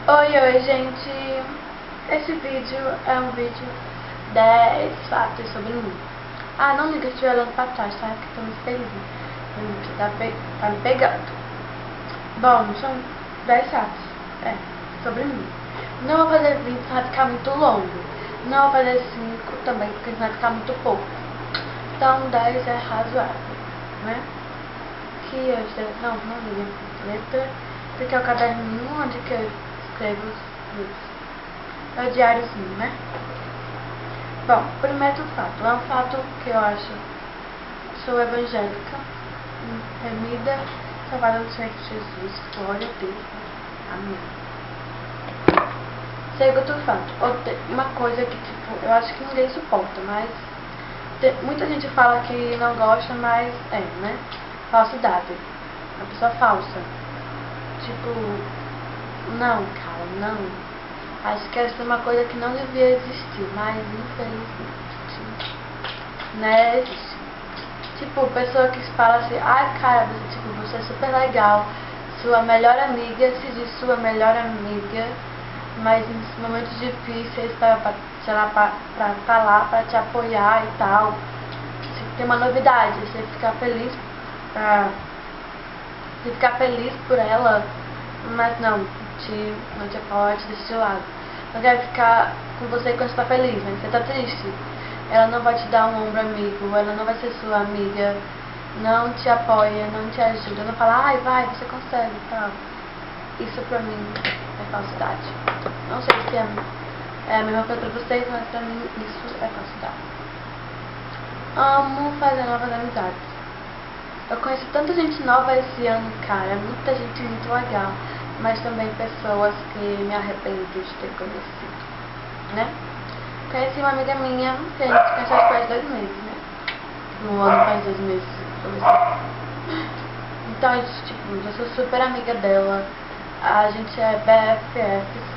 Oi, gente! Esse vídeo é um vídeo 10 fatos sobre mim. Ah, não liga se estiver olhando pra trás, tá? Porque tô muito feliz. Você tá me pegando. Bom, são 10 fatos, sobre mim. Não vou fazer 20, senão vai ficar muito longo. Não vou fazer 5 também, porque senão vai ficar muito pouco. Então, 10 é razoável, né? Que eu não liga letra. Esse aqui é o caderninho onde que eu escrevo os livros. É o diáriozinho, né? Bom, primeiro fato. É um fato que eu acho. Sou evangélica, remida, salvada no Senhor Jesus. Glória a Deus. Amém. Segundo fato. Uma coisa que, tipo, eu acho que ninguém suporta, mas muita gente fala que não gosta, mas né? Falsidade. Uma pessoa falsa. Tipo, não, cara, não. Acho que essa é uma coisa que não devia existir, mas infelizmente, né, existe. Tipo, pessoa que fala assim, ai, cara, você é super legal, sua melhor amiga se diz sua melhor amiga, mas em momentos difíceis pra tá lá pra te apoiar e tal. Se tem uma novidade, você ficar feliz por ela, mas não te apoia, te deixa de lado. Não quer ficar com você quando você tá feliz, mas você tá triste. Ela não vai te dar um ombro amigo, ela não vai ser sua amiga, não te apoia, não te ajuda, não fala, ai, vai, você consegue e tal. Isso pra mim é falsidade. Não sei se é a mesma coisa pra vocês, mas pra mim isso é falsidade. Amo fazer novas amizades. Eu conheço tanta gente nova esse ano, cara, muita gente muito legal, mas também pessoas que me arrependo de ter conhecido, né? Conheci uma amiga minha, que a gente conheceu faz 2 meses, né? No ano faz 2 meses, então, a gente, tipo, eu sou super amiga dela, a gente é BFFs,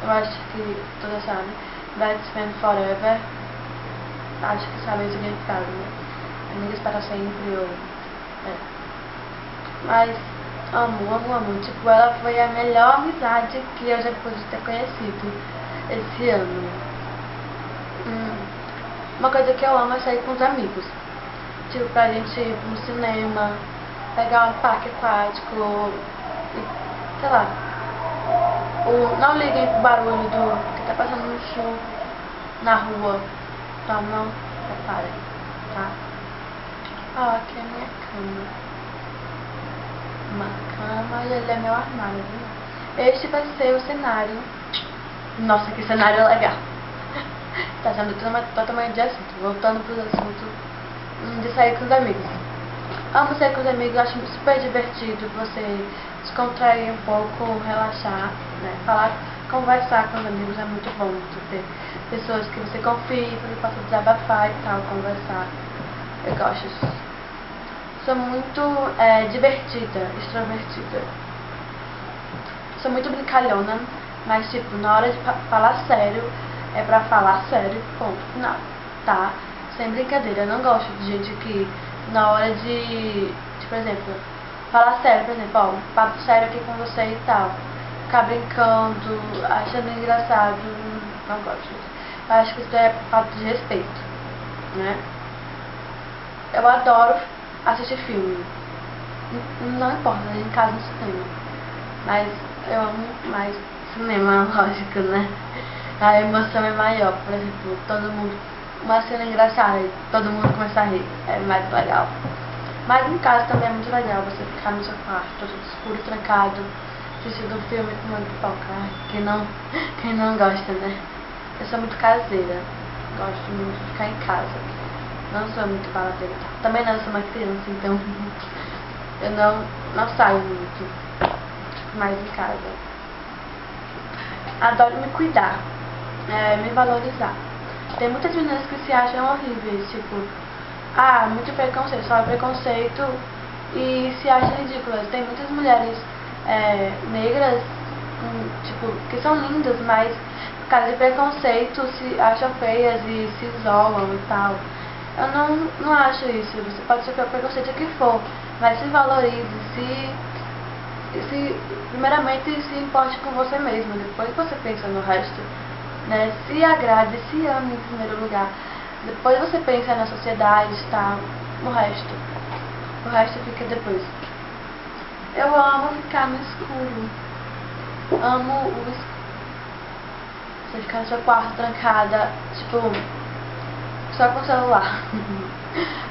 eu acho que todas sabem, Best Friend Forever, acho que sabe o significado, né? Amigas para sempre, ou mas amo. Tipo, ela foi a melhor amizade que eu já pude ter conhecido esse ano. Uma coisa que eu amo é sair com os amigos. Tipo, pra gente ir no cinema, pegar um parque aquático, sei lá. Não liguem pro barulho que tá passando no show na rua. Então não reparem, tá? Ó, aqui é a minha cama. Uma cama e ele é meu armário, viu? Este vai ser o cenário. Nossa, que cenário legal. Tá sendo totalmente de assunto. Voltando pro assunto de sair com os amigos. Amo sair com os amigos, acho super divertido você descontrair um pouco, relaxar, né? Conversar com os amigos é muito bom. Ter pessoas que você confia, que você possa desabafar e tal, conversar. Eu gosto disso. Sou muito divertida, extrovertida. Sou muito brincalhona, mas tipo, na hora de falar sério, é pra falar sério, ponto final, tá? Sem brincadeira, eu não gosto de gente que na hora de por exemplo, falar sério, por exemplo, ó, papo sério aqui com você e tal, ficar brincando, achando engraçado, não gosto disso. Eu acho que isso é falta de respeito, né? Eu adoro assistir filme. Não importa, em casa no cinema. Mas eu amo mais cinema, lógico, né? A emoção é maior, por exemplo, todo mundo. Uma cena engraçada e todo mundo começa a rir. É mais legal. Mas em casa também é muito legal você ficar no seu quarto, todo escuro, trancado, assistindo um filme com uma pipoca. Quem não gosta, né? Eu sou muito caseira. Gosto muito de ficar em casa. Não sou muito baladeira. Também não sou uma criança, então eu não saio muito. Mais em casa. Adoro me cuidar, me valorizar. Tem muitas meninas que se acham horríveis, tipo, muito preconceito, só preconceito e se acham ridículas. Tem muitas mulheres negras, tipo, que são lindas, mas por causa de preconceito se acham feias e se isolam e tal. Eu não acho isso. Você pode sofrer o preconceito que for, mas se valorize, primeiramente se importe com você mesmo, depois você pensa no resto, né? Se agrade, se ame em primeiro lugar, depois você pensa na sociedade, tá? No resto. O resto fica depois. Eu amo ficar no escuro. Amo o escuro. Você ficar no seu quarto trancada, tipo, só com o celular.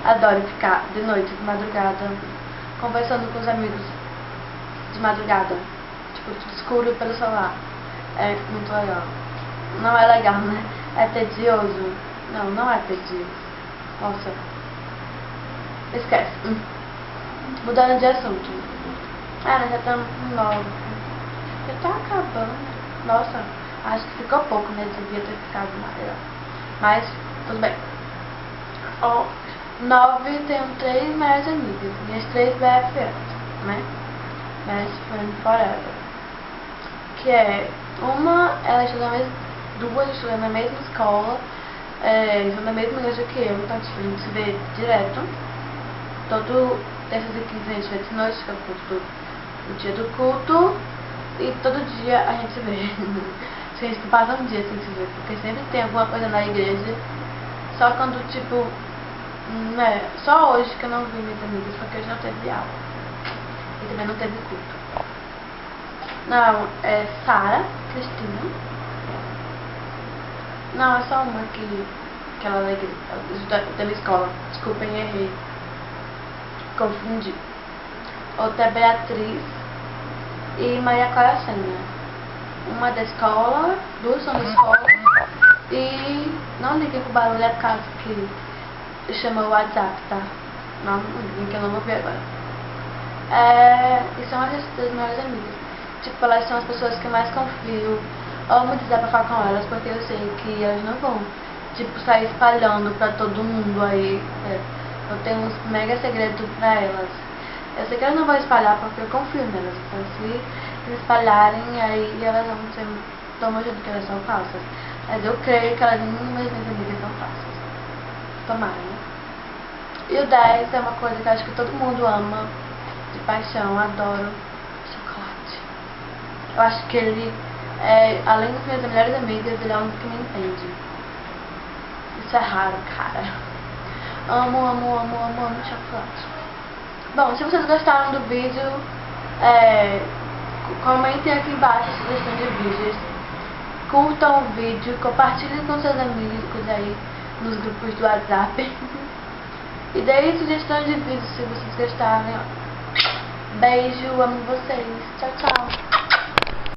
Adoro ficar de noite, de madrugada, conversando com os amigos de madrugada. Tipo, tudo escuro pelo celular. É muito legal. Não é legal, né? É tedioso. Não, não é tedioso. Nossa. Esquece. Mudando de assunto. Nós já estamos com 9. Já tá acabando. Nossa, acho que ficou pouco, né? Devia ter ficado maior. Mas, tudo bem. Ó, 9 tenho 3 melhores amigas. Minhas 3 BFFs, né? Best Friend Forever. Que é uma, ela estuda na mesma, duas estudam na mesma escola, estão na mesma igreja que eu, então tipo, a gente se vê direto. Todo terças e quintas a gente vê de noite, que é o culto do dia do culto, e todo dia a gente se vê. A gente passa um dia sem se ver, porque sempre tem alguma coisa na igreja. Só quando, tipo, né, só hoje que eu não vi minhas amigas, porque hoje não teve aula. E também não teve culto. Não, é Sara, Cristina. Não, é só uma que ela é da minha escola. Desculpem, errei. Confundi. Outra é Beatriz e Maria Clara Sênia. Uma da escola, duas são da escola. E não liguem pro barulho, é por causa que chama o WhatsApp, tá? Não liguem que eu não vou ver agora. E são as duas melhores amigas. Tipo, elas são as pessoas que eu mais confio. Amo desabafar com elas, porque eu sei que elas não vão, tipo, sair espalhando pra todo mundo aí. Eu tenho uns mega segredos pra elas. Eu sei que elas não vão espalhar porque eu confio nelas. Então, se eles espalharem, aí elas vão ser tão achando que elas são falsas. Mas eu creio que elas, nenhuma das minhas amigas são falsas. Tomara, né? E o 10 é uma coisa que eu acho que todo mundo ama de paixão. Adoro chocolate. Eu acho que ele, além das minhas melhores amigas, ele é o único que me entende. Isso é raro, cara. Amo, amo, amo, amo, amo chocolate. Bom, se vocês gostaram do vídeo, comentem aqui embaixo a sugestão de vídeos. Curtam o vídeo, compartilhem com seus amigos aí nos grupos do WhatsApp. E deem sugestões de vídeos se vocês gostarem. Beijo, amo vocês. Tchau, tchau.